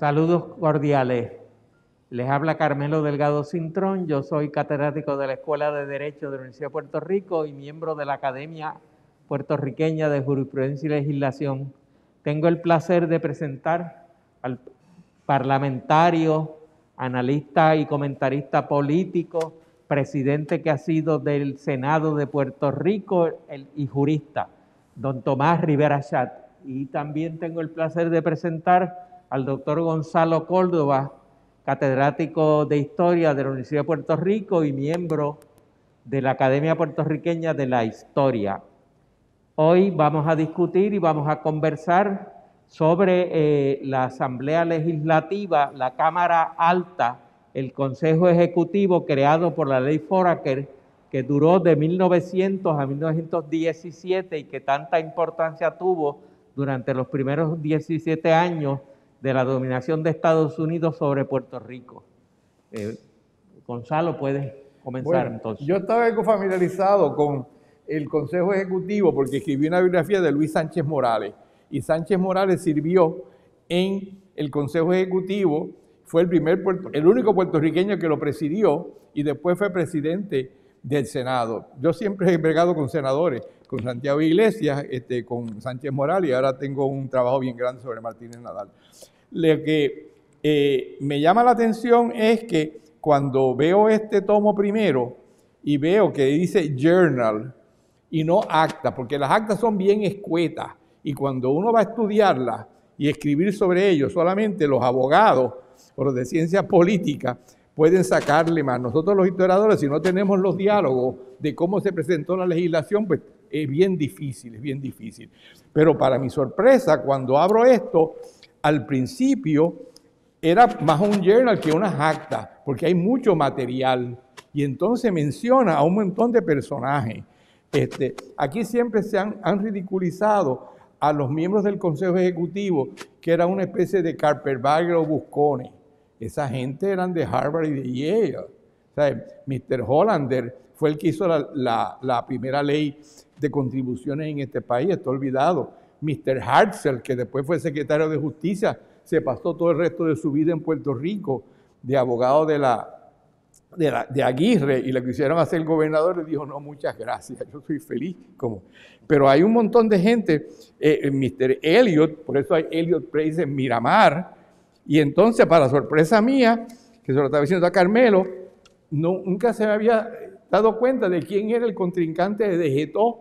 Saludos cordiales. Les habla Carmelo Delgado Cintrón. Yo soy catedrático de la Escuela de Derecho de la Universidad de Puerto Rico y miembro de la Academia Puertorriqueña de Jurisprudencia y Legislación. Tengo el placer de presentar al parlamentario, analista y comentarista político, presidente que ha sido del Senado de Puerto Rico y jurista, don Tomás Rivera Schatz. Y también tengo el placer de presentar al doctor Gonzalo Córdoba, catedrático de Historia de la Universidad de Puerto Rico y miembro de la Academia Puertorriqueña de la Historia. Hoy vamos a discutir y vamos a conversar sobre la Asamblea Legislativa, la Cámara Alta, el Consejo Ejecutivo creado por la Ley Foraker, que duró de 1900 a 1917 y que tanta importancia tuvo durante los primeros 17 años de la dominación de Estados Unidos sobre Puerto Rico. Gonzalo, puedes comenzar entonces. Yo estaba algo familiarizado con el Consejo Ejecutivo porque escribí una biografía de Luis Sánchez Morales, y Sánchez Morales sirvió en el Consejo Ejecutivo, fue el único puertorriqueño que lo presidió y después fue presidente del Senado. Yo siempre he bregado con senadores, con Santiago Iglesias, con Sánchez Morales, y ahora tengo un trabajo bien grande sobre Martínez Nadal. Lo que me llama la atención es que cuando veo este tomo primero y veo que dice journal y no acta, porque las actas son bien escuetas, y cuando uno va a estudiarlas y escribir sobre ellos, solamente los abogados o los de ciencia política pueden sacarle más. Nosotros los historiadores, si no tenemos los diálogos de cómo se presentó la legislación, pues es bien difícil, es bien difícil. Pero para mi sorpresa, cuando abro esto, al principio era más un journal que unas actas, porque hay mucho material, y entonces menciona a un montón de personajes. Aquí siempre se han ridiculizado a los miembros del Consejo Ejecutivo, que era una especie de Carpetbagger o Buscone. Esa gente eran de Harvard y de Yale. O sea, Mr. Hollander fue el que hizo la primera ley de contribuciones en este país, está olvidado. Mr. Hartzell, que después fue secretario de Justicia, se pasó todo el resto de su vida en Puerto Rico de abogado de Aguirre, y le quisieron hacer gobernador, y dijo, no, muchas gracias, yo soy feliz. Pero hay un montón de gente, Mr. Elliot, por eso hay Elliot Place en Miramar, y entonces, para sorpresa mía, que se lo estaba diciendo a Carmelo, nunca se me había dado cuenta de quién era el contrincante de Getó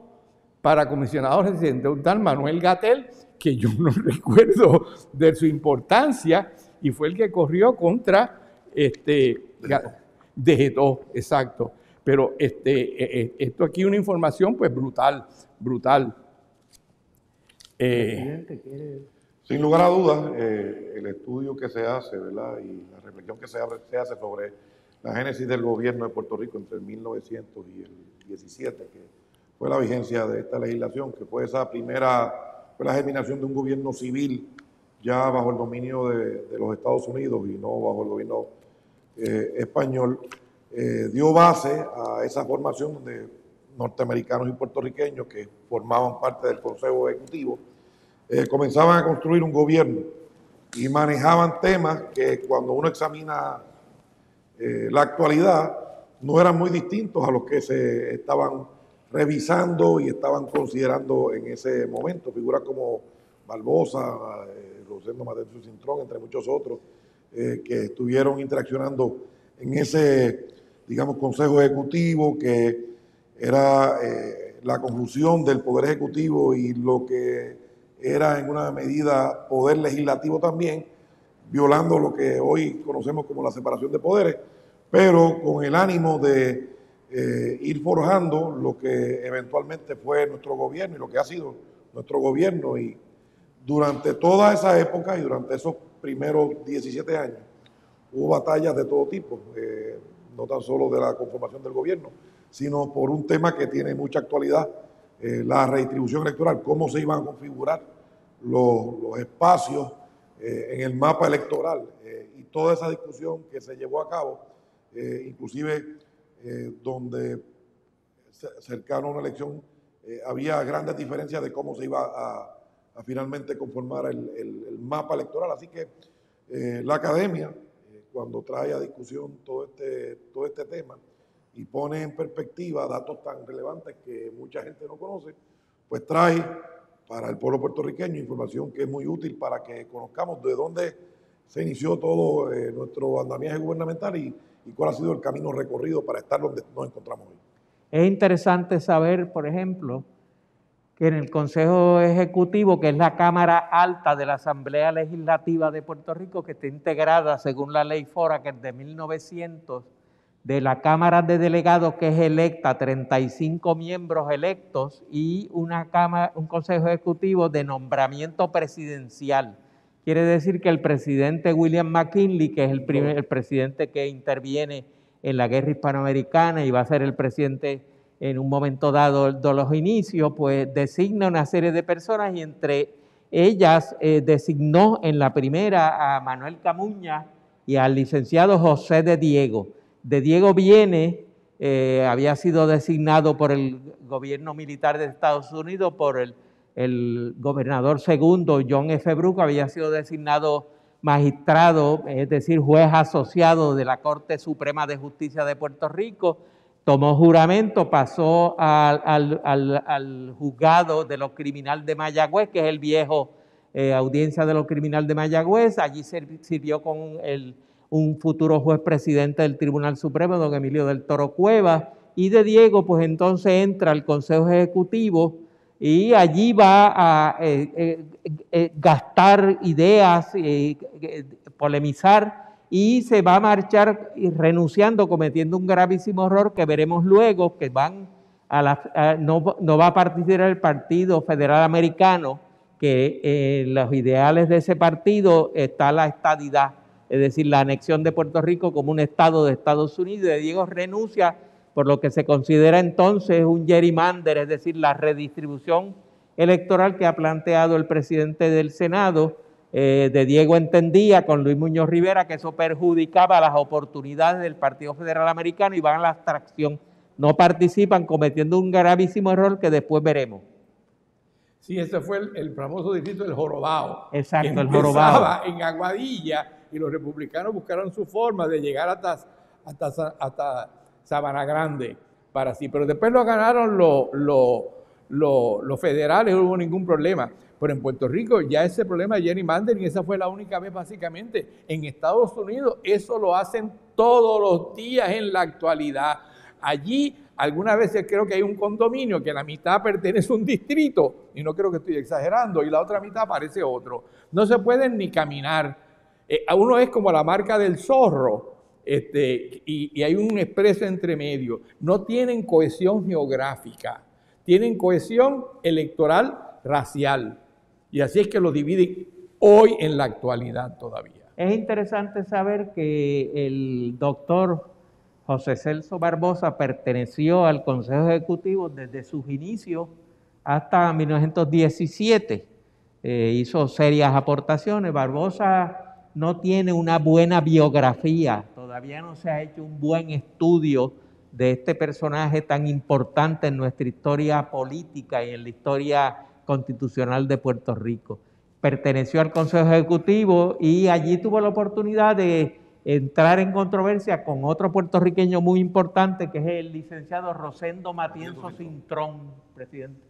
para comisionado residente, un tal Manuel Gatell, que yo no recuerdo de su importancia, y fue el que corrió contra de Getó, exacto. Pero esto aquí es una información pues brutal. Sin lugar a dudas, el estudio que se hace, ¿verdad? Y la reflexión que se hace sobre la génesis del gobierno de Puerto Rico entre el 1900 y el 17, que fue la vigencia de esta legislación, que fue fue la germinación de un gobierno civil ya bajo el dominio de los Estados Unidos y no bajo el gobierno español, dio base a esa formación de norteamericanos y puertorriqueños que formaban parte del Consejo Ejecutivo. Comenzaban a construir un gobierno y manejaban temas que cuando uno examina la actualidad no eran muy distintos a los que se estaban revisando y estaban considerando en ese momento. Figuras como Barbosa, Rosendo Matencio Cintrón, entre muchos otros, que estuvieron interaccionando en ese, digamos, Consejo Ejecutivo, que era la conclusión del Poder Ejecutivo y lo que era en una medida poder legislativo también, violando lo que hoy conocemos como la separación de poderes, pero con el ánimo de ir forjando lo que eventualmente fue nuestro gobierno y lo que ha sido nuestro gobierno. Y durante toda esa época y durante esos primeros 17 años hubo batallas de todo tipo, no tan solo de la conformación del gobierno, sino por un tema que tiene mucha actualidad, la redistribución electoral, cómo se iban a configurar los espacios en el mapa electoral, y toda esa discusión que se llevó a cabo, inclusive donde cercano a una elección había grandes diferencias de cómo se iba a finalmente conformar el mapa electoral. Así que La academia, cuando trae a discusión todo este tema y pone en perspectiva datos tan relevantes que mucha gente no conoce, pues trae para el pueblo puertorriqueño información que es muy útil para que conozcamos de dónde se inició todo nuestro andamiaje gubernamental y cuál ha sido el camino recorrido para estar donde nos encontramos hoy. Es interesante saber, por ejemplo, que en el Consejo Ejecutivo, que es la Cámara Alta de la Asamblea Legislativa de Puerto Rico, que está integrada según la ley FORA, que es de 1900, de la Cámara de Delegados, que es electa, 35 miembros electos, y un Consejo Ejecutivo de nombramiento presidencial. Quiere decir que el presidente William McKinley, que es el presidente que interviene en la guerra hispanoamericana y va a ser el presidente en un momento dado de los inicios, pues designa una serie de personas y entre ellas designó en la primera a Manuel Camuña y al licenciado José de Diego. De Diego viene, había sido designado por el gobierno militar de Estados Unidos, por el gobernador segundo, John F. Brooks, había sido designado magistrado, es decir, juez asociado de la Corte Suprema de Justicia de Puerto Rico, tomó juramento, pasó al juzgado de lo criminal de Mayagüez, que es el viejo audiencia de lo criminal de Mayagüez. Allí sirvió con un futuro juez presidente del Tribunal Supremo, don Emilio del Toro Cuevas, y de Diego, pues entonces entra al Consejo Ejecutivo y allí va a gastar ideas, polemizar, y se va a marchar renunciando, cometiendo un gravísimo error que veremos luego, que no va a participar el Partido Federal Americano, que en los ideales de ese partido está la estadidad, es decir, la anexión de Puerto Rico como un estado de Estados Unidos. Y Diego renuncia por lo que se considera entonces un gerrymander, es decir, la redistribución electoral que ha planteado el presidente del Senado. De Diego entendía con Luis Muñoz Rivera que eso perjudicaba las oportunidades del Partido Federal Americano y van a la abstracción. No participan, cometiendo un gravísimo error que después veremos. Sí, ese fue el famoso distrito del Jorobado. Exacto, el Jorobado. Empezaba en Aguadilla y los republicanos buscaron su forma de llegar hasta Sabana Grande para sí. Pero después lo ganaron los federales, no hubo ningún problema. Pero en Puerto Rico ya ese problema de gerrymandering, esa fue la única vez básicamente. En Estados Unidos eso lo hacen todos los días en la actualidad. Allí algunas veces creo que hay un condominio que la mitad pertenece a un distrito, y no creo que estoy exagerando, y la otra mitad parece otro. No se pueden ni caminar. Uno es como la marca del zorro, y hay un expreso entre medio. No tienen cohesión geográfica, tienen cohesión electoral racial. Y así es que lo dividen hoy en la actualidad todavía. Es interesante saber que el doctor José Celso Barbosa perteneció al Consejo Ejecutivo desde sus inicios hasta 1917. Hizo serias aportaciones. Barbosa no tiene una buena biografía, todavía no se ha hecho un buen estudio de este personaje tan importante en nuestra historia política y en la historia constitucional de Puerto Rico. Perteneció al Consejo Ejecutivo y allí tuvo la oportunidad de entrar en controversia con otro puertorriqueño muy importante, que es el licenciado Rosendo Matienzo Cintrón, presidente.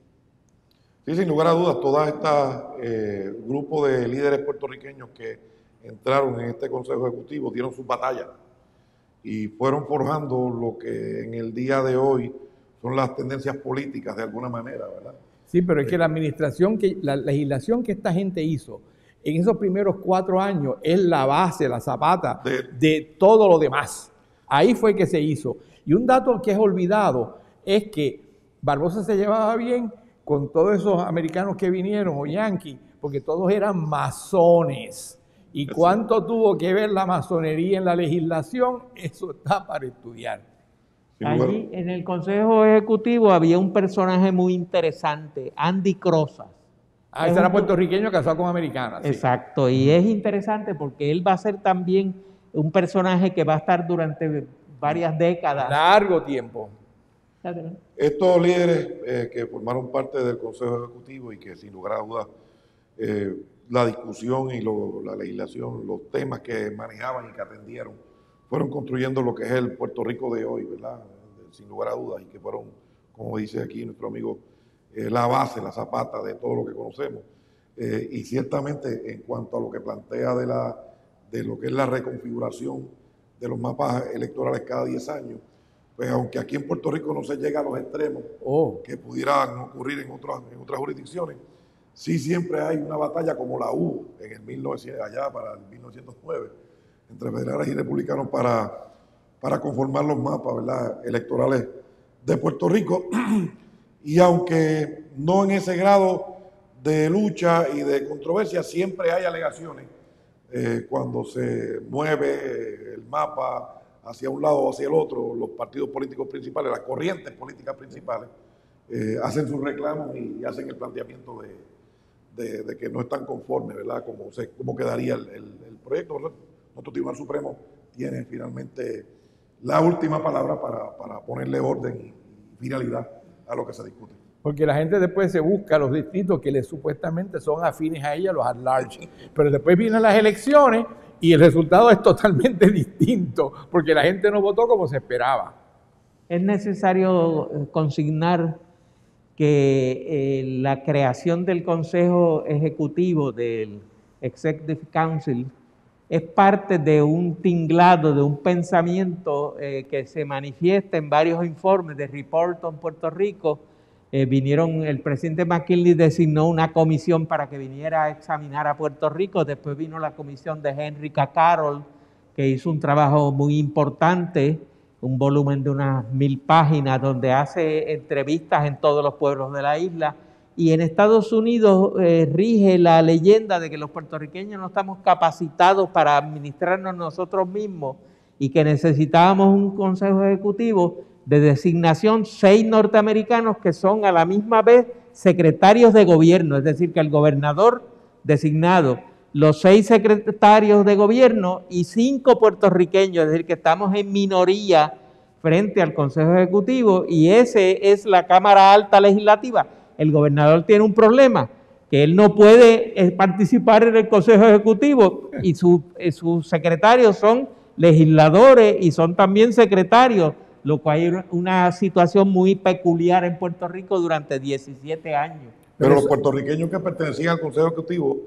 Sí, sin lugar a dudas, todo este grupo de líderes puertorriqueños que entraron en este Consejo Ejecutivo dieron sus batallas y fueron forjando lo que en el día de hoy son las tendencias políticas de alguna manera, ¿verdad? Sí, pero es que la legislación que esta gente hizo en esos primeros 4 años es la base, la zapata de todo lo demás. Ahí fue que se hizo. Y un dato que es olvidado es que Barbosa se llevaba bien con todos esos americanos que vinieron, o yanquis, porque todos eran masones. ¿Y cuánto tuvo que ver la masonería en la legislación? Eso está para estudiar. Allí en el Consejo Ejecutivo había un personaje muy interesante, Andy Crozas. Ese era puertorriqueño casado con americana. Sí. Exacto, y es interesante porque él va a ser también un personaje que va a estar durante varias décadas. Largo tiempo. Estos líderes que formaron parte del Consejo Ejecutivo y que sin lugar a dudas la discusión y la legislación, los temas que manejaban y que atendieron, fueron construyendo lo que es el Puerto Rico de hoy, ¿verdad? Sin lugar a dudas, y que fueron, como dice aquí nuestro amigo, la base, la zapata de todo lo que conocemos. Y ciertamente en cuanto a lo que plantea de lo que es la reconfiguración de los mapas electorales cada 10 años, pues aunque aquí en Puerto Rico no se llega a los extremos que pudieran ocurrir en otras jurisdicciones, sí siempre hay una batalla como la hubo en el 1900, allá para el 1909, entre federales y republicanos para conformar los mapas, ¿verdad?, electorales de Puerto Rico. Y aunque no en ese grado de lucha y de controversia, siempre hay alegaciones cuando se mueve el mapa hacia un lado o hacia el otro. Los partidos políticos principales, las corrientes políticas principales, hacen sus reclamos y hacen el planteamiento de que no están conformes, ¿verdad?, cómo quedaría el proyecto. Nuestro Tribunal Supremo tiene finalmente la última palabra para ponerle orden y finalidad a lo que se discute. Porque la gente después se busca los distritos que supuestamente son afines a ella, los at large. Pero después vienen las elecciones y el resultado es totalmente distinto, porque la gente no votó como se esperaba. Es necesario consignar que la creación del Consejo Ejecutivo del Executive Council es parte de un tinglado, de un pensamiento que se manifiesta en varios informes de Report on Puerto Rico. El presidente McKinley designó una comisión para que viniera a examinar a Puerto Rico. Después vino la comisión de Henry K. Carroll, que hizo un trabajo muy importante, un volumen de unas 1000 páginas, donde hace entrevistas en todos los pueblos de la isla. Y en Estados Unidos rige la leyenda de que los puertorriqueños no estamos capacitados para administrarnos nosotros mismos y que necesitábamos un consejo ejecutivo de designación, 6 norteamericanos que son a la misma vez secretarios de gobierno, es decir, que el gobernador designado, los 6 secretarios de gobierno y 5 puertorriqueños, es decir, que estamos en minoría frente al Consejo Ejecutivo, y ese es la Cámara Alta Legislativa. El gobernador tiene un problema, que él no puede participar en el Consejo Ejecutivo y sus secretarios son legisladores y son también secretarios, lo cual es una situación muy peculiar en Puerto Rico durante 17 años. Pero los puertorriqueños que pertenecían al Consejo Ejecutivo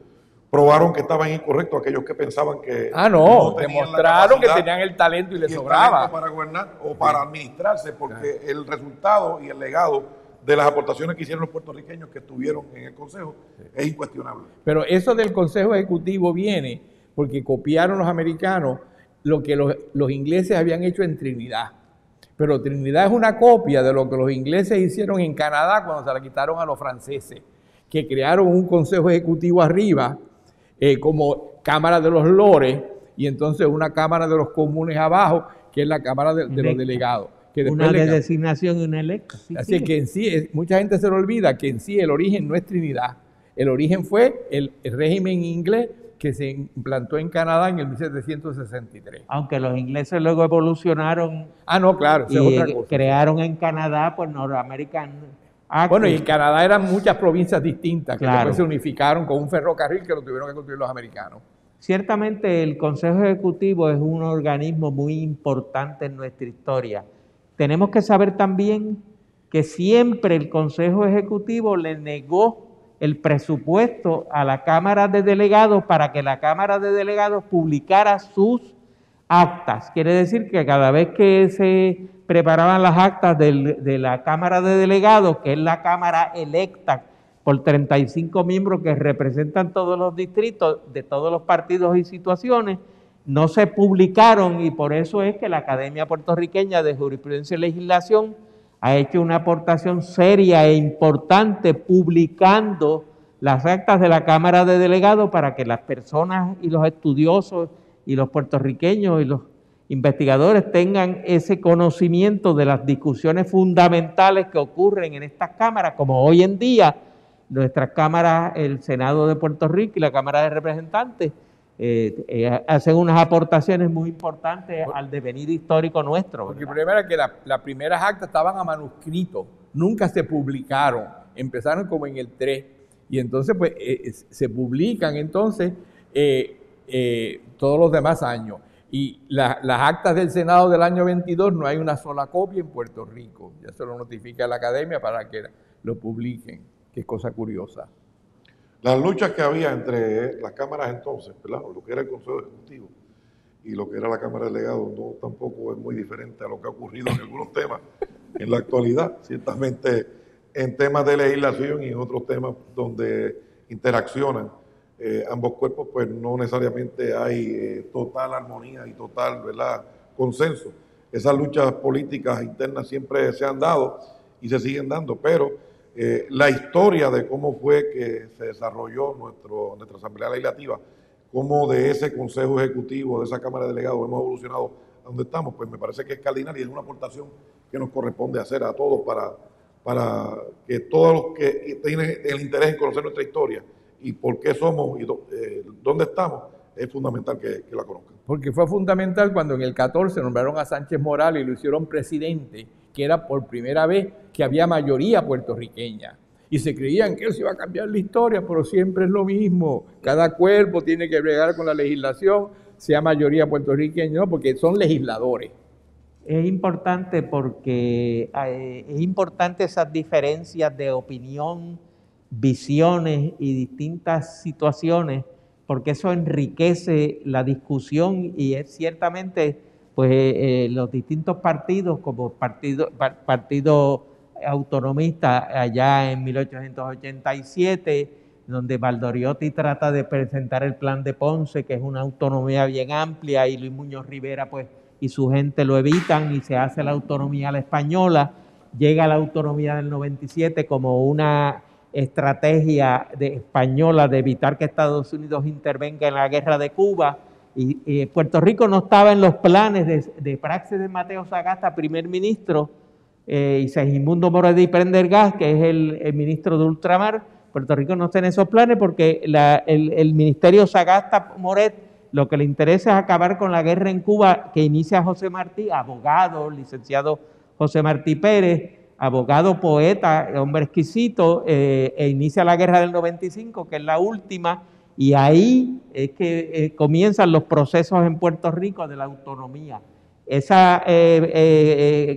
probaron que estaban incorrectos aquellos que pensaban que no demostraron que tenían el talento y les sobraba para gobernar o para administrarse, porque el resultado y el legado de las aportaciones que hicieron los puertorriqueños que estuvieron en el Consejo es incuestionable. Pero eso del Consejo Ejecutivo viene porque copiaron los americanos lo que los ingleses habían hecho en Trinidad. Pero Trinidad es una copia de lo que los ingleses hicieron en Canadá cuando se la quitaron a los franceses, que crearon un Consejo Ejecutivo arriba, como Cámara de los Lores, y entonces una Cámara de los Comunes abajo, que es la Cámara de los Delegados. Que una de designación y una electa. Sí, así que en sí, mucha gente se le olvida que en sí el origen no es Trinidad. El origen fue el régimen inglés que se implantó en Canadá en el 1763. Aunque los ingleses luego evolucionaron. No, claro, y es otra cosa. Crearon en Canadá, pues, North-American Act. Bueno, y en Canadá eran muchas provincias distintas que después se unificaron con un ferrocarril que lo tuvieron que construir los americanos. Ciertamente el Consejo Ejecutivo es un organismo muy importante en nuestra historia. Tenemos que saber también que siempre el Consejo Ejecutivo le negó el presupuesto a la Cámara de Delegados para que la Cámara de Delegados publicara sus actas. Quiere decir que cada vez que se preparaban las actas de la Cámara de Delegados, que es la Cámara electa por 35 miembros que representan todos los distritos de todos los partidos y situaciones, no se publicaron, y por eso es que la Academia Puertorriqueña de Jurisprudencia y Legislación ha hecho una aportación seria e importante publicando las actas de la Cámara de Delegados para que las personas y los estudiosos y los puertorriqueños y los investigadores tengan ese conocimiento de las discusiones fundamentales que ocurren en estas cámaras, como hoy en día nuestras cámaras, el Senado de Puerto Rico y la Cámara de Representantes, hacen unas aportaciones muy importantes al devenir histórico nuestro. Porque el problema era que las primeras actas estaban a manuscrito, nunca se publicaron, empezaron como en el 3, Y entonces pues se publican entonces todos los demás años. Y las actas del Senado del año 22 no hay una sola copia en Puerto Rico. Ya se lo notifica la academia para que lo publiquen, que es cosa curiosa. Las luchas que había entre las cámaras entonces, ¿verdad? Lo que era el Consejo Ejecutivo y lo que era la Cámara de Delegados, no tampoco es muy diferente a lo que ha ocurrido en algunos temas en la actualidad. Ciertamente en temas de legislación y en otros temas donde interaccionan ambos cuerpos, pues no necesariamente hay total armonía y total, ¿verdad?, consenso. Esas luchas políticas internas siempre se han dado y se siguen dando, pero la historia de cómo fue que se desarrolló nuestra Asamblea Legislativa, cómo de ese Consejo Ejecutivo, de esa Cámara de Delegados hemos evolucionado a donde estamos, pues me parece que es cardinal y es una aportación que nos corresponde hacer a todos para que todos los que tienen el interés en conocer nuestra historia y por qué somos y dónde estamos, es fundamental que la conozcan. Porque fue fundamental cuando en el 14 nombraron a Sánchez Morales y lo hicieron presidente, que era por primera vez que había mayoría puertorriqueña. Y se creían que eso iba a cambiar la historia, pero siempre es lo mismo. Cada cuerpo tiene que bregar con la legislación, sea mayoría puertorriqueña, ¿no? Porque son legisladores. Es importante porque es importante esas diferencias de opinión, visiones y distintas situaciones, porque eso enriquece la discusión y es ciertamente pues los distintos partidos, como partido autonomista allá en 1887, donde Valdoriotti trata de presentar el plan de Ponce, que es una autonomía bien amplia, y Luis Muñoz Rivera pues y su gente lo evitan y se hace la autonomía a la española. Llega la autonomía del 97 como una estrategia española de evitar que Estados Unidos intervenga en la guerra de Cuba, y Puerto Rico no estaba en los planes de Praxedes de Mateo Sagasta, primer ministro, y Segismundo Moret y Prendergast, que es el ministro de Ultramar. Puerto Rico no está en esos planes porque el ministerio Sagasta Moret lo que le interesa es acabar con la guerra en Cuba que inicia José Martí, abogado, licenciado José Martí Pérez, abogado, poeta, hombre exquisito, e inicia la guerra del 95, que es la última, y ahí es que comienzan los procesos en Puerto Rico de la autonomía. Esa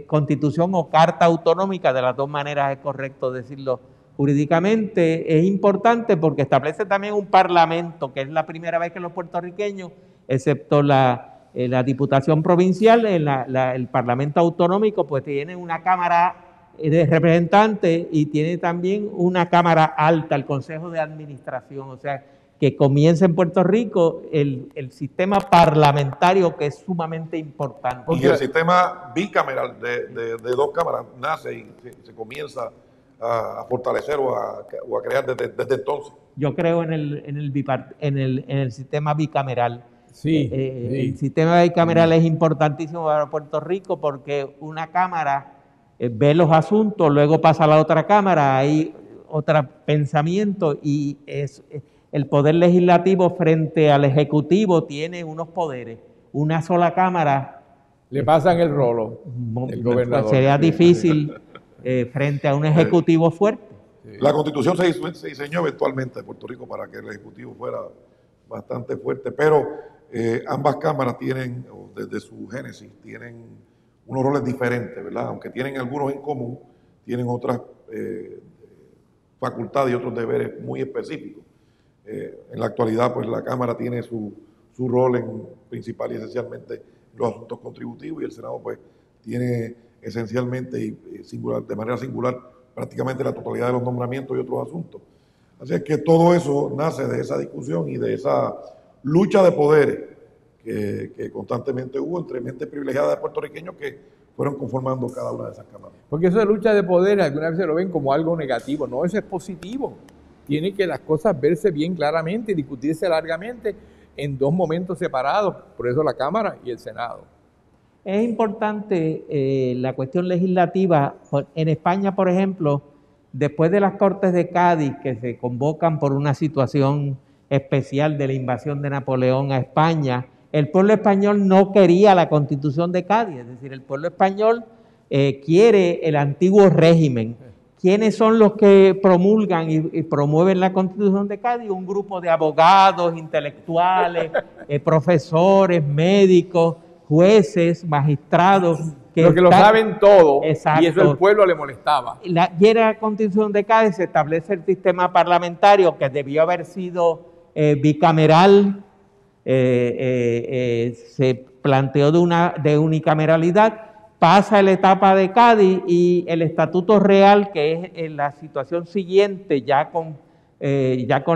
constitución o carta autonómica, de las dos maneras es correcto decirlo jurídicamente, es importante porque establece también un parlamento, que es la primera vez que los puertorriqueños, excepto la diputación provincial, el parlamento autonómico, pues tiene una cámara de representantes y tiene también una cámara alta, el Consejo de Administración, o sea, que comienza en Puerto Rico el sistema parlamentario, que es sumamente importante. Y el sistema bicameral de dos cámaras nace y se comienza a fortalecer o a crear desde entonces. Yo creo en el sistema bicameral. Sí, el sistema bicameral es importantísimo para Puerto Rico porque una cámara ve los asuntos, luego pasa a la otra cámara, hay otro pensamiento y el poder legislativo frente al ejecutivo tiene unos poderes. Una sola cámara le pasan el rolo, el gobernador. Sería difícil frente a un ejecutivo fuerte. La Constitución se diseñó eventualmente en Puerto Rico para que el ejecutivo fuera bastante fuerte, pero ambas cámaras tienen, desde su génesis, tienen unos roles diferentes, ¿verdad? Aunque tienen algunos en común, tienen otras facultades y otros deberes muy específicos. En la actualidad, pues la Cámara tiene su rol principal y esencialmente los asuntos contributivos, y el Senado pues tiene esencialmente y de manera singular prácticamente la totalidad de los nombramientos y otros asuntos. Así es que todo eso nace de esa discusión y de esa lucha de poderes que constantemente hubo entre mentes privilegiadas de puertorriqueños que fueron conformando cada una de esas cámaras. Porque eso de lucha de poderes algunas veces lo ven como algo negativo. No, eso es positivo. Tiene que las cosas verse bien claramente y discutirse largamente en dos momentos separados, por eso la Cámara y el Senado. Es importante la cuestión legislativa. En España, por ejemplo, después de las Cortes de Cádiz, que se convocan por una situación especial de la invasión de Napoleón a España, el pueblo español no quería la Constitución de Cádiz, es decir, el pueblo español quiere el antiguo régimen, ¿quiénes son los que promulgan y promueven la Constitución de Cádiz? Un grupo de abogados, intelectuales, profesores, médicos, jueces, magistrados. Los que lo saben todo, exacto, y eso al pueblo le molestaba. Y en la Constitución de Cádiz se establece el sistema parlamentario que debió haber sido bicameral, se planteó de unicameralidad, pasa a la etapa de Cádiz y el Estatuto Real, que es en la situación siguiente, ya con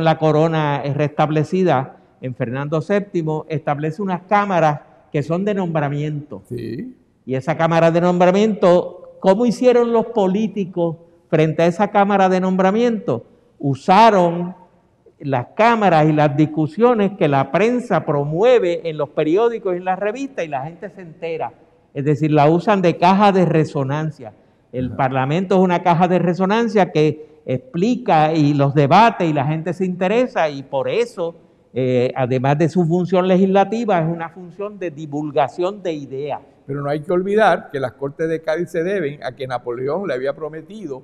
la corona restablecida en Fernando VII, establece unas cámaras que son de nombramiento. Sí. Y esa cámara de nombramiento, ¿cómo hicieron los políticos frente a esa cámara de nombramiento? Usaron las cámaras y las discusiones que la prensa promueve en los periódicos y en las revistas y la gente se entera. Es decir, la usan de caja de resonancia. El Parlamento es una caja de resonancia que explica y los debate y la gente se interesa y por eso, además de su función legislativa, es una función de divulgación de ideas. Pero no hay que olvidar que las Cortes de Cádiz se deben a que Napoleón le había prometido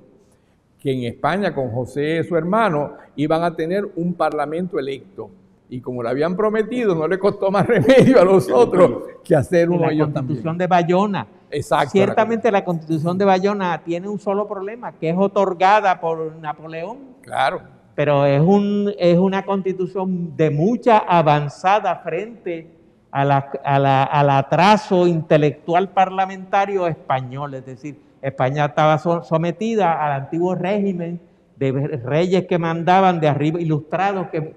que en España, con José, su hermano, iban a tener un parlamento electo. Y como le habían prometido, no le costó más remedio a los otros que hacer uno ellos también. La Constitución de Bayona. Exacto. Ciertamente la Constitución de Bayona tiene un solo problema, que es otorgada por Napoleón. Claro. Pero es una Constitución de mucha avanzada frente al atraso intelectual parlamentario español, es decir, España estaba sometida al antiguo régimen de reyes que mandaban de arriba, ilustrados que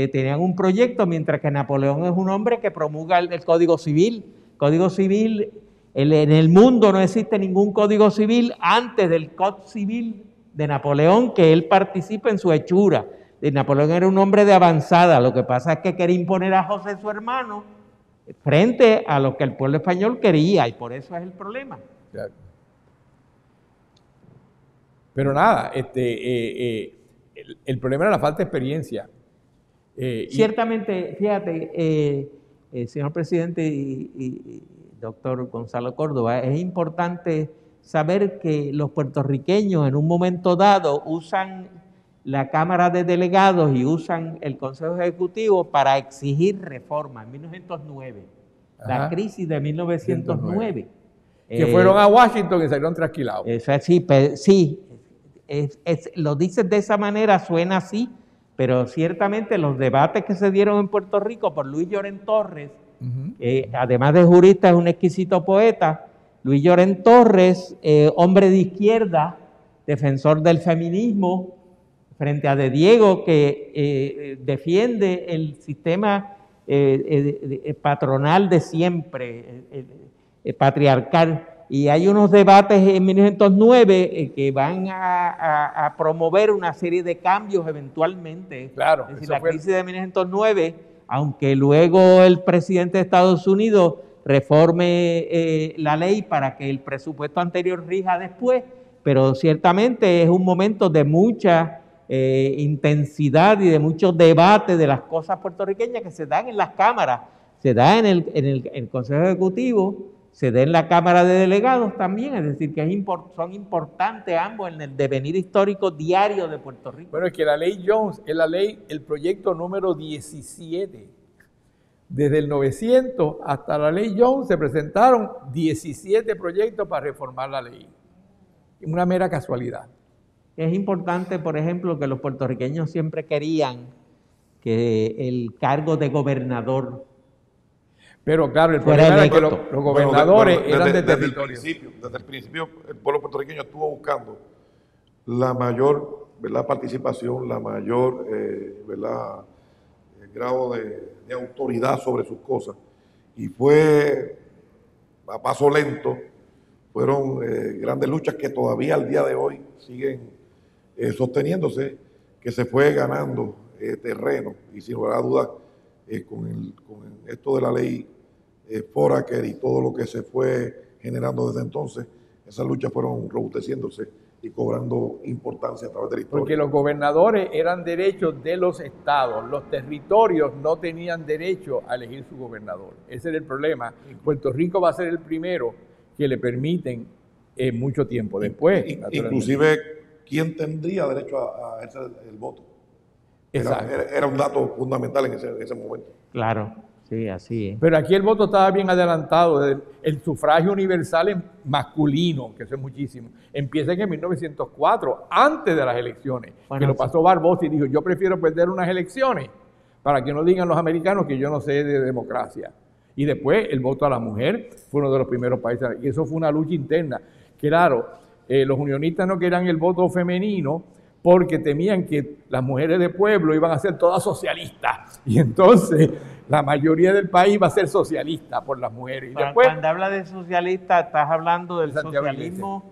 tenían un proyecto, mientras que Napoleón es un hombre que promulga el Código Civil. Código Civil, en el mundo no existe ningún Código Civil antes del Código Civil de Napoleón, que él participa en su hechura. Napoleón era un hombre de avanzada, lo que pasa es que quería imponer a José, su hermano, frente a lo que el pueblo español quería, y por eso es el problema. Claro. Pero nada, el problema era la falta de experiencia. Ciertamente, fíjate, señor presidente y doctor Gonzalo Córdoba, es importante saber que los puertorriqueños en un momento dado usan la Cámara de Delegados y usan el Consejo Ejecutivo para exigir reformas en 1909, la crisis de 1909. Que fueron a Washington y salieron trasquilados. Eso es, sí, lo dices de esa manera, suena así, pero ciertamente los debates que se dieron en Puerto Rico por Luis Llorén Torres, además de jurista es un exquisito poeta, Luis Llorén Torres, hombre de izquierda, defensor del feminismo, frente a De Diego, que defiende el sistema patronal de siempre, patriarcal. Y hay unos debates en 1909 que van a promover una serie de cambios eventualmente. Claro. Es decir, la crisis de 1909, aunque luego el presidente de Estados Unidos reforme la ley para que el presupuesto anterior rija después, pero ciertamente es un momento de mucha intensidad y de mucho debate de las cosas puertorriqueñas que se dan en las cámaras, se da en el Consejo Ejecutivo, se da en la Cámara de Delegados también, es decir, que son importantes ambos en el devenir histórico diario de Puerto Rico. Bueno, es que la ley Jones es el proyecto número 17. Desde el 900 hasta la ley Jones se presentaron 17 proyectos para reformar la ley. Una mera casualidad. Es importante, por ejemplo, que los puertorriqueños siempre querían que el cargo de gobernador Pero claro, el problema era que los gobernadores eran de territorio. Desde el principio, el pueblo puertorriqueño estuvo buscando la mayor, ¿verdad?, participación, la mayor ¿verdad?, grado de autoridad sobre sus cosas. Y fue a paso lento, fueron grandes luchas que todavía al día de hoy siguen sosteniéndose, que se fue ganando terreno. Y sin lugar a dudas, con esto de la ley Foraker y todo lo que se fue generando desde entonces, esas luchas fueron robusteciéndose y cobrando importancia a través de la historia. Porque los gobernadores eran derechos de los estados, los territorios no tenían derecho a elegir su gobernador. Ese era el problema. Puerto Rico va a ser el primero que le permiten mucho tiempo después. Inclusive quién tendría derecho a ejercer el voto. Exacto. Era un dato fundamental en ese momento. Claro, sí, así es. Pero aquí el voto estaba bien adelantado. El sufragio universal en masculino, que eso es muchísimo, empieza en 1904, antes de las elecciones. Bueno, que lo pasó Barbosa y dijo, yo prefiero perder unas elecciones para que no digan los americanos que yo no sé de democracia. Y después el voto a la mujer fue uno de los primeros países. Y eso fue una lucha interna. Claro, los unionistas no querían el voto femenino porque temían que las mujeres de pueblo iban a ser todas socialistas. Y entonces la mayoría del país va a ser socialista por las mujeres. Y después, cuando habla de socialista, estás hablando del Santiago socialismo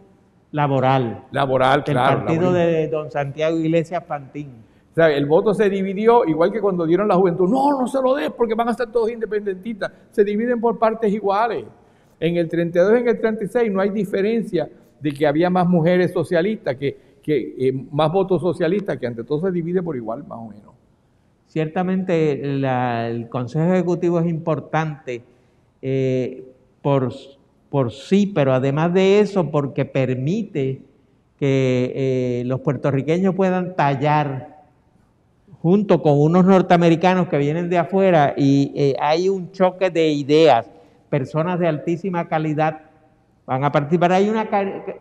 laboral. laboral, Del claro. partido de don Santiago Iglesias Pantín. O sea, el voto se dividió, igual que cuando dieron la juventud. No se lo des porque van a ser todos independentistas. Se dividen por partes iguales. En el 32 y en el 36 no hay diferencia de que había más mujeres socialistas, más votos socialistas, que ante todo se divide por igual, más o menos. Ciertamente el Consejo Ejecutivo es importante por sí, pero además de eso, porque permite que los puertorriqueños puedan tallar junto con unos norteamericanos que vienen de afuera y hay un choque de ideas, personas de altísima calidad van a participar.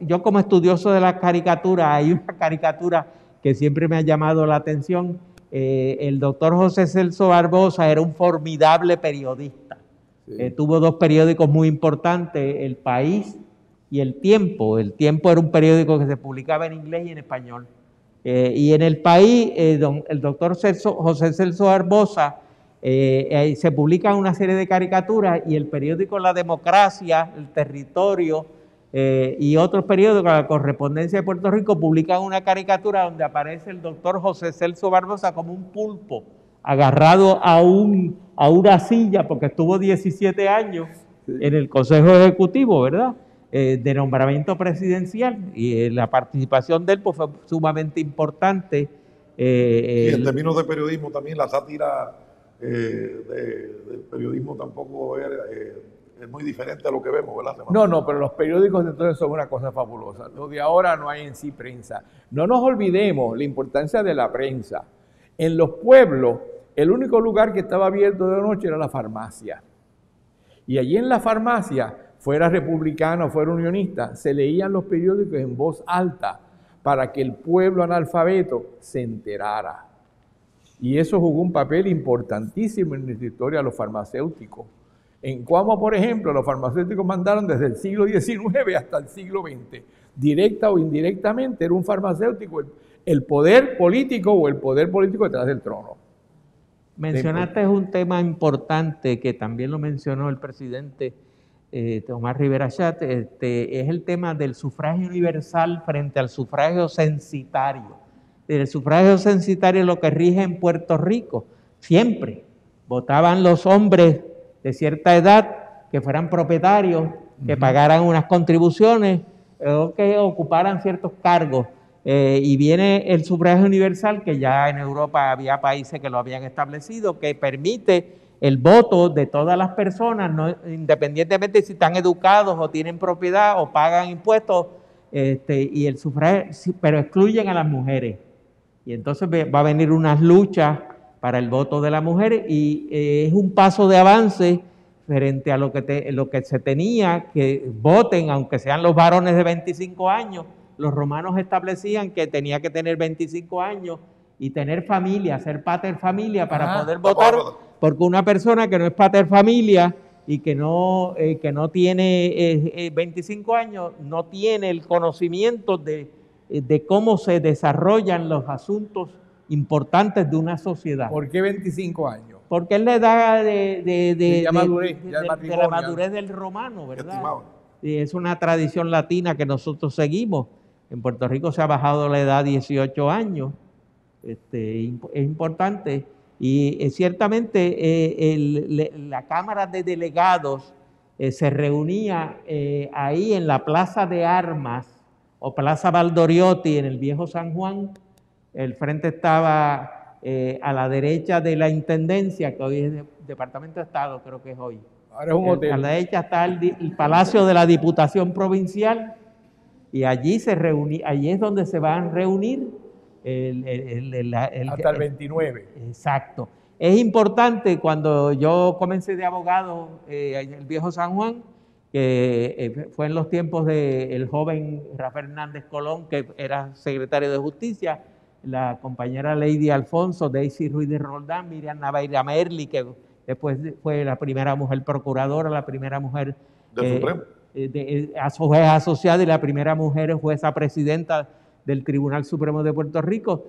Yo como estudioso de las caricaturas, hay una caricatura que siempre me ha llamado la atención. El doctor José Celso Barbosa era un formidable periodista. Sí. Tuvo dos periódicos muy importantes, El País y El Tiempo. El Tiempo era un periódico que se publicaba en inglés y en español. Y en El País, el doctor José Celso Barbosa, se publican una serie de caricaturas y el periódico La Democracia, El Territorio y otros periódicos, la Correspondencia de Puerto Rico, publican una caricatura donde aparece el doctor José Celso Barbosa como un pulpo agarrado a una silla porque estuvo 17 años en el Consejo Ejecutivo, ¿verdad? De nombramiento presidencial y la participación de él pues, fue sumamente importante. Y en términos de periodismo también la sátira del periodismo tampoco es muy diferente a lo que vemos, ¿verdad? No, pero los periódicos entonces son una cosa fabulosa. Lo de ahora no hay en sí prensa. No nos olvidemos la importancia de la prensa. En los pueblos, el único lugar que estaba abierto de noche era la farmacia. Y allí en la farmacia, fuera republicano, fuera unionista, se leían los periódicos en voz alta para que el pueblo analfabeto se enterara. Y eso jugó un papel importantísimo en nuestra historia de los farmacéuticos. En Cuamo, por ejemplo, los farmacéuticos mandaron desde el siglo XIX hasta el siglo XX. Directa o indirectamente era un farmacéutico el poder político o el poder político detrás del trono. Mencionaste un tema importante que también lo mencionó el presidente Tomás Rivera Chat, es el tema del sufragio universal frente al sufragio censitario. El sufragio censitario es lo que rige en Puerto Rico. Siempre votaban los hombres de cierta edad que fueran propietarios, que pagaran unas contribuciones o que ocuparan ciertos cargos. Y viene el sufragio universal, que ya en Europa había países que lo habían establecido, que permite el voto de todas las personas, no, independientemente si están educados o tienen propiedad o pagan impuestos, y el sufragio, pero excluyen a las mujeres. Y entonces va a venir unas luchas para el voto de la mujer y es un paso de avance frente a lo que se tenía, que voten, aunque sean los varones de 25 años. Los romanos establecían que tenía que tener 25 años y tener familia, ser pater familia para poder votar, porque una persona que no es pater familia y que no tiene 25 años, no tiene el conocimiento de cómo se desarrollan los asuntos importantes de la sociedad. ¿Por qué 25 años? Porque es la edad de la madurez del romano, ¿verdad? Y es una tradición latina que nosotros seguimos. En Puerto Rico se ha bajado la edad a 18 años. Es importante. Y ciertamente la Cámara de Delegados se reunía ahí en la Plaza de Armas o Plaza Valdoriotti en el Viejo San Juan. El frente estaba a la derecha de la Intendencia, que hoy es Departamento de Estado, creo que es hoy. Ahora es un hotel. A la derecha está el Palacio de la Diputación Provincial y allí allí es donde se van a reunir hasta el 29. Exacto. Es importante, cuando yo comencé de abogado en el Viejo San Juan, que fue en los tiempos del joven Rafael Hernández Colón, que era secretario de Justicia, la compañera Lady Alfonso, Daisy Ruiz de Roldán, Miriam Naveira Merli, que después fue la primera mujer procuradora, la primera mujer juez asociada y la primera mujer jueza presidenta del Tribunal Supremo de Puerto Rico.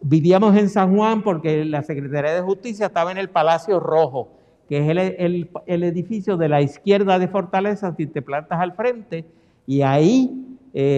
Vivíamos en San Juan porque la Secretaría de Justicia estaba en el Palacio Rojo, que es el edificio de la izquierda de Fortaleza, si te plantas al frente, y ahí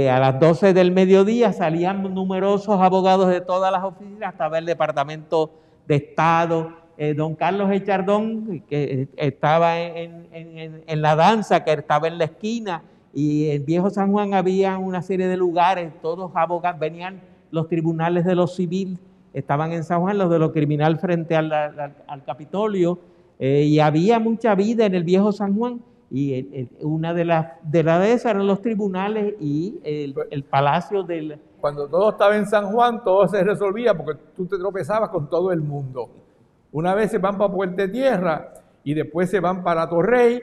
a las 12 del mediodía salían numerosos abogados de todas las oficinas, estaba el Departamento de Estado, don Carlos Echardón, que estaba en la danza, que estaba en la esquina, y en Viejo San Juan había una serie de lugares, todos abogados, venían los tribunales de lo civil, estaban en San Juan, los de lo criminal frente al Capitolio, y había mucha vida en el Viejo San Juan, y una de esas eran los tribunales y el palacio del... Cuando todo estaba en San Juan, todo se resolvía porque tú te tropezabas con todo el mundo. Una vez se van para Puerto Tierra y después se van para Torrey,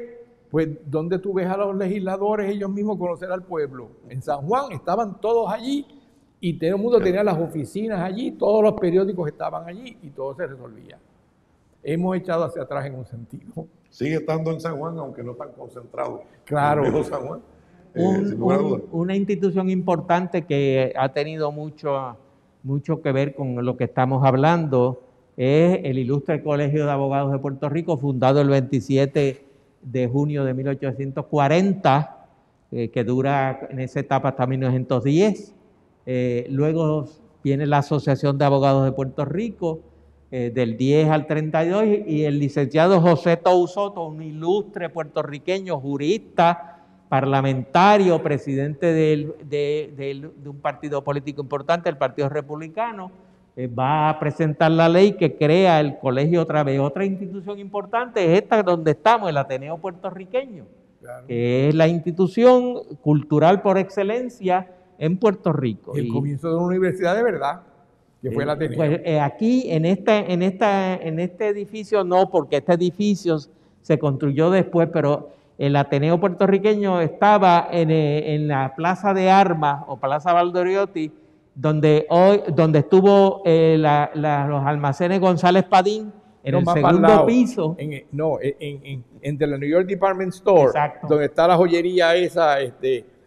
pues ¿dónde tú ves a los legisladores ellos mismos conocer al pueblo? En San Juan estaban todos allí y todo el mundo tenía las oficinas allí, todos los periódicos estaban allí y todo se resolvía. Hemos echado hacia atrás en un sentido. Sigue estando en San Juan, aunque no tan concentrado. Claro. En San Juan, sin lugar a dudas. Una institución importante que ha tenido mucho que ver con lo que estamos hablando es el Ilustre Colegio de Abogados de Puerto Rico, fundado el 27 de junio de 1840, que dura en esa etapa hasta 1910. Luego viene la Asociación de Abogados de Puerto Rico, del 10 al 32, y el licenciado José Tou Soto, un ilustre puertorriqueño, jurista, parlamentario, presidente de un partido político importante, el Partido Republicano, va a presentar la ley que crea el colegio otra vez. Otra institución importante es esta donde estamos, el Ateneo Puertorriqueño, claro, que es la institución cultural por excelencia en Puerto Rico. El comienzo de una universidad de verdad, que fue el Ateneo. Pues, aquí en este edificio no, porque este edificio se construyó después, pero el Ateneo Puertorriqueño estaba en la Plaza de Armas o Plaza Valdoriotti, donde estuvo los almacenes González Padín, en el segundo piso. Entre la New York Department Store, exacto, donde está la joyería esa,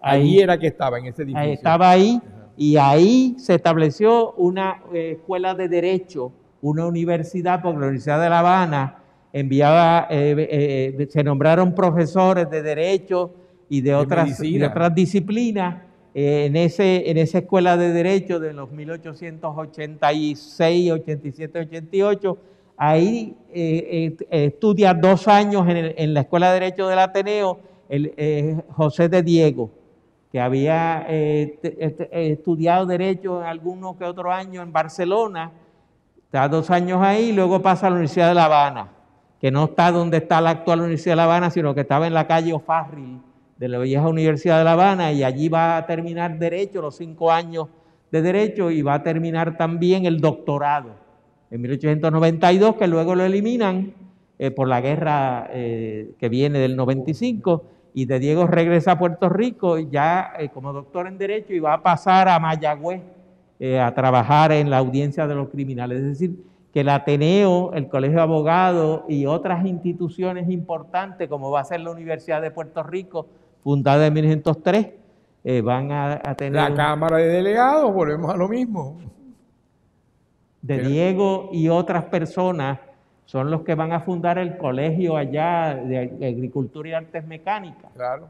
ahí era que estaba, en ese edificio. Estaba ahí, y ahí se estableció una escuela de Derecho, una universidad, porque la Universidad de La Habana enviaba, se nombraron profesores de Derecho y de otras disciplinas. En esa escuela de Derecho de los 1886, 87, 88, ahí estudia 2 años en la Escuela de Derecho del Ateneo José de Diego, que había estudiado Derecho en algunos que otros años en Barcelona, está 2 años ahí, luego pasa a la Universidad de La Habana, que no está donde está la actual Universidad de La Habana, sino que estaba en la calle O'Farrill de la vieja Universidad de La Habana, y allí va a terminar Derecho, los 5 años de Derecho, y va a terminar también el doctorado en 1892, que luego lo eliminan por la guerra que viene del 95, y de Diego regresa a Puerto Rico ya como doctor en Derecho, y va a pasar a Mayagüez a trabajar en la audiencia de los criminales. Es decir, que el Ateneo, el Colegio de Abogados y otras instituciones importantes, como va a ser la Universidad de Puerto Rico, fundada en 1903, van a tener... La Cámara de Delegados, volvemos a lo mismo. De Diego y otras personas son los que van a fundar el colegio allá de Agricultura y Artes Mecánicas. Claro.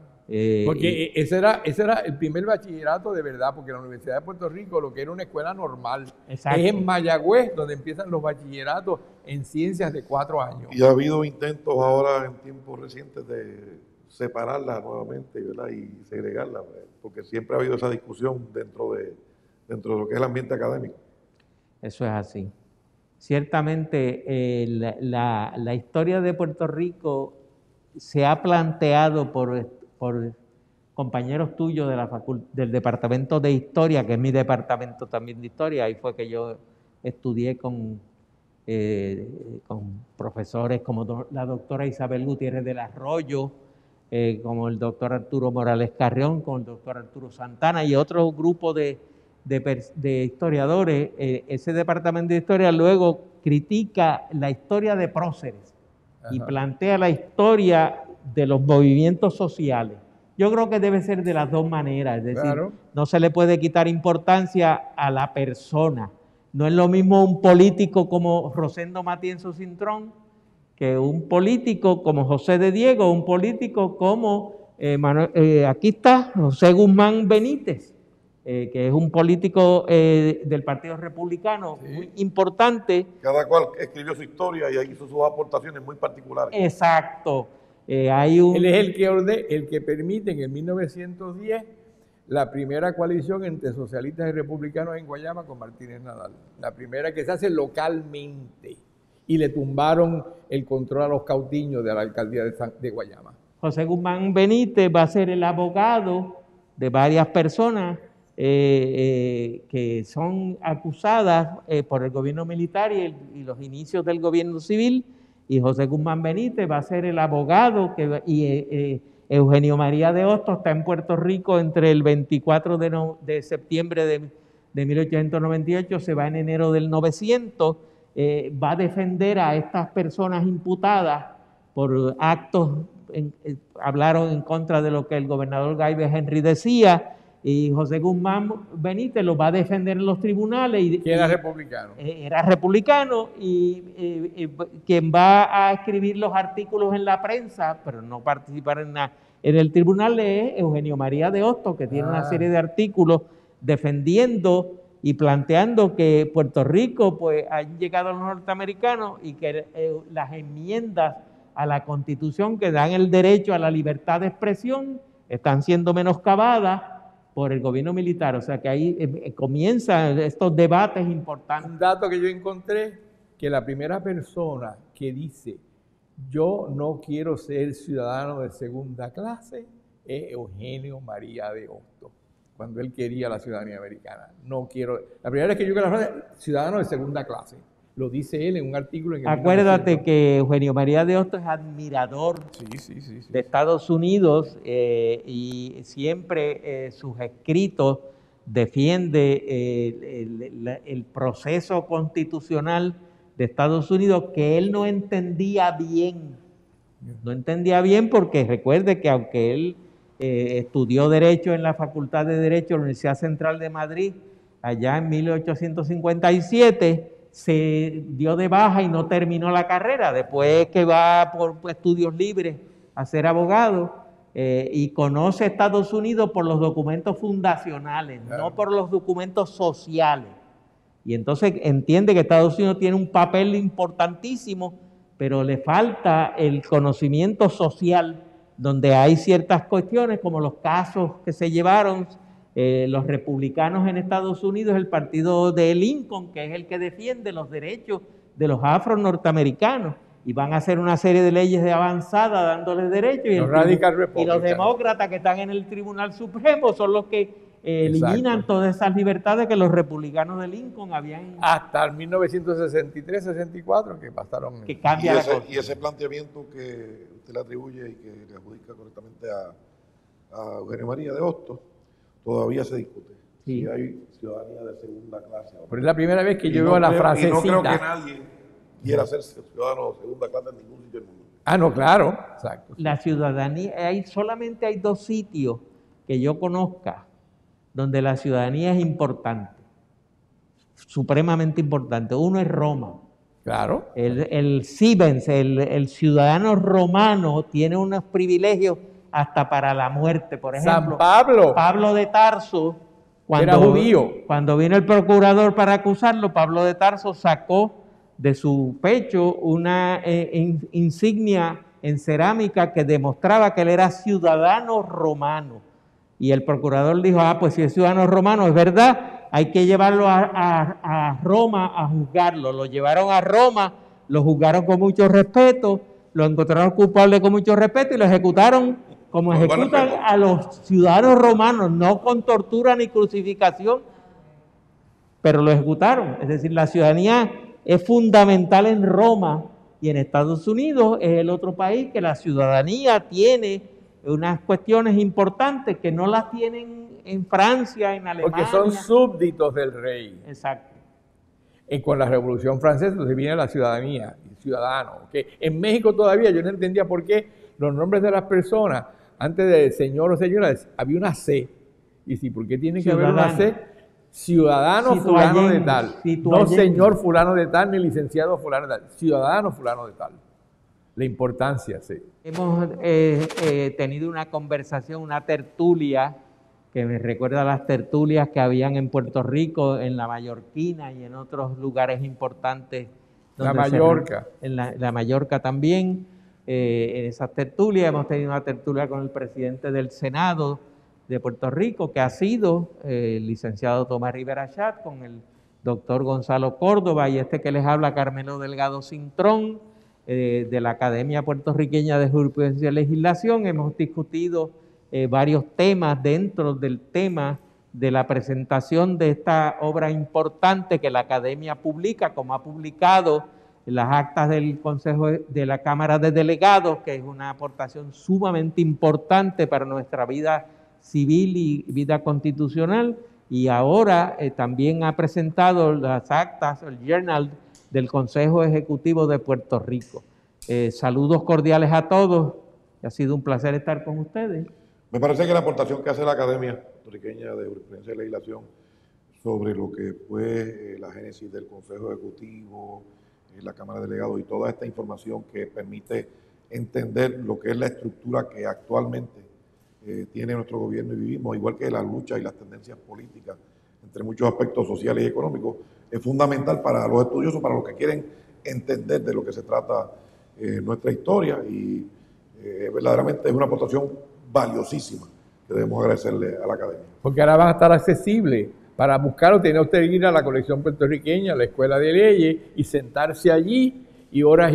Porque ese era el primer bachillerato de verdad, porque la Universidad de Puerto Rico, lo que era una escuela normal, exacto, es en Mayagüez donde empiezan los bachilleratos en ciencias de 4 años. Y ha habido intentos ahora en tiempos recientes de separarla nuevamente, ¿verdad? Y segregarla, porque siempre ha habido esa discusión dentro de lo que es el ambiente académico. Eso es así. Ciertamente la historia de Puerto Rico se ha planteado compañeros tuyos de del Departamento de Historia, que es mi departamento también de Historia. Ahí fue que yo estudié con profesores como la doctora Isabel Gutiérrez del Arroyo, como el doctor Arturo Morales Carrión, con el doctor Arturo Santana y otro grupo de historiadores. Ese departamento de historia luego critica la historia de próceres y plantea la historia de los movimientos sociales. Yo creo que debe ser de las dos maneras, es decir, no se le puede quitar importancia a la persona. No es lo mismo un político como Rosendo Matienzo Cintrón que un político como José de Diego, un político como aquí está José Guzmán Benítez, que es un político del Partido Republicano muy importante. Cada cual escribió su historia y hizo sus aportaciones muy particulares. Exacto. Él es el que permite en el 1910 la primera coalición entre socialistas y republicanos en Guayama con Martínez Nadal. La primera que se hace localmente. Y le tumbaron el control a los cautiños de la alcaldía de Guayama. José Guzmán Benítez va a ser el abogado de varias personas que son acusadas por el gobierno militar y los inicios del gobierno civil. Y José Guzmán Benítez va a ser el abogado Eugenio María de Hostos está en Puerto Rico entre el 24 de septiembre de 1898, se va en enero del 900, va a defender a estas personas imputadas por actos, hablaron en contra de lo que el gobernador Gaibe Henry decía, y José Guzmán Benítez lo va a defender en los tribunales. Que era republicano. Era republicano y quien va a escribir los artículos en la prensa, pero no participar en el tribunal, es Eugenio María de Hostos, que tiene una serie de artículos defendiendo y planteando que Puerto Rico pues han llegado los norteamericanos y que las enmiendas a la Constitución que dan el derecho a la libertad de expresión están siendo menoscabadas por el gobierno militar. O sea que ahí comienzan estos debates importantes. Un dato que yo encontré, que la primera persona que dice yo no quiero ser ciudadano de segunda clase es Eugenio María de Hostos, cuando él quería la ciudadanía americana. No quiero. La primera vez que yo que la frase ciudadano de segunda clase, lo dice él en un artículo en el Acuérdate 1900. Que Eugenio María de Hostos es admirador de Estados Unidos y siempre sus escritos defiende el proceso constitucional de Estados Unidos, que él no entendía bien. No entendía bien porque recuerde que aunque él estudió Derecho en la Facultad de Derecho de la Universidad Central de Madrid, allá en 1857, se dio de baja y no terminó la carrera. Después que va por estudios libres a ser abogado y conoce Estados Unidos por los documentos fundacionales, no por los documentos sociales. Y entonces entiende que Estados Unidos tiene un papel importantísimo, pero le falta el conocimiento social, donde hay ciertas cuestiones como los casos que se llevaron los republicanos en Estados Unidos, el partido de Lincoln, que es el que defiende los derechos de los afro-norteamericanos, y van a hacer una serie de leyes de avanzada dándoles derechos, y los demócratas que están en el Tribunal Supremo son los que eliminan todas esas libertades que los republicanos de Lincoln habían... Hasta el 1963-64 que pasaron... Que cambia la cosa. Y ese planteamiento que usted le atribuye y que le adjudica correctamente a Eugenio María de Hostos, todavía se discute. Sí. Si hay ciudadanía de segunda clase. Pero es la primera vez que yo veo la frasecita. Y no creo que nadie quiera ser ciudadano de segunda clase en ningún sitio del mundo. No, claro. Exacto. La ciudadanía, solamente hay 2 sitios que yo conozca donde la ciudadanía es importante, supremamente importante. Uno es Roma. Claro. El Cibens, el ciudadano romano, tiene unos privilegios hasta para la muerte. Por ejemplo, San Pablo. Pablo de Tarso, era judío. Cuando vino el procurador para acusarlo, Pablo de Tarso sacó de su pecho una insignia en cerámica que demostraba que él era ciudadano romano. Y el procurador dijo, pues si es ciudadano romano, es verdad, hay que llevarlo a Roma a juzgarlo. Lo llevaron a Roma, lo juzgaron con mucho respeto, lo encontraron culpable con mucho respeto y lo ejecutaron como Con todo ejecutan respeto. a los ciudadanos romanos, no con tortura ni crucificación, pero lo ejecutaron. Es decir, la ciudadanía es fundamental en Roma y en Estados Unidos es el otro país que la ciudadanía tiene unas cuestiones importantes que no las tienen en Francia, en Alemania. Porque son súbditos del rey. Exacto. Y con la Revolución Francesa se viene la ciudadanía, el ciudadano. Que en México todavía yo no entendía por qué los nombres de las personas, antes de señor o señora, había una C. Y si, ¿por qué tiene que haber una C? Ciudadano fulano de tal. No señor fulano de tal, ni licenciado fulano de tal. Ciudadano fulano de tal. La importancia, sí. Hemos tenido una conversación, una tertulia, que me recuerda a las tertulias que habían en Puerto Rico, en la Mallorquina y en otros lugares importantes. La Mallorca. En la Mallorca también. En esas tertulias hemos tenido una tertulia con el presidente del Senado de Puerto Rico, que ha sido el licenciado Tomás Rivera Chat, con el doctor Gonzalo Córdoba y este que les habla, Carmelo Delgado Cintrón, de la Academia Puertorriqueña de Jurisprudencia y Legislación. Hemos discutido varios temas dentro del tema de la presentación de esta obra importante que la Academia publica, como ha publicado las actas del Consejo de la Cámara de Delegados, que es una aportación sumamente importante para nuestra vida civil y vida constitucional, y ahora también ha presentado las actas, el journal del Consejo Ejecutivo de Puerto Rico. Saludos cordiales a todos, ha sido un placer estar con ustedes. Me parece que la aportación que hace la Academia Puertorriqueña de Jurisprudencia y Legislación sobre lo que fue la génesis del Consejo Ejecutivo, la Cámara de Delegados y toda esta información que permite entender lo que es la estructura que actualmente tiene nuestro gobierno y vivimos, igual que la lucha y las tendencias políticas, entre muchos aspectos sociales y económicos, es fundamental para los estudiosos, para los que quieren entender de lo que se trata nuestra historia, y verdaderamente es una aportación valiosísima que debemos agradecerle a la Academia. Porque ahora van a estar accesibles. Para buscarlo tiene usted que ir a la colección puertorriqueña, a la Escuela de Leyes, y sentarse allí, y horas,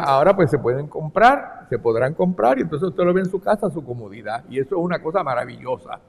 ahora pues se pueden comprar, se podrán comprar, y entonces usted lo ve en su casa a su comodidad, y eso es una cosa maravillosa.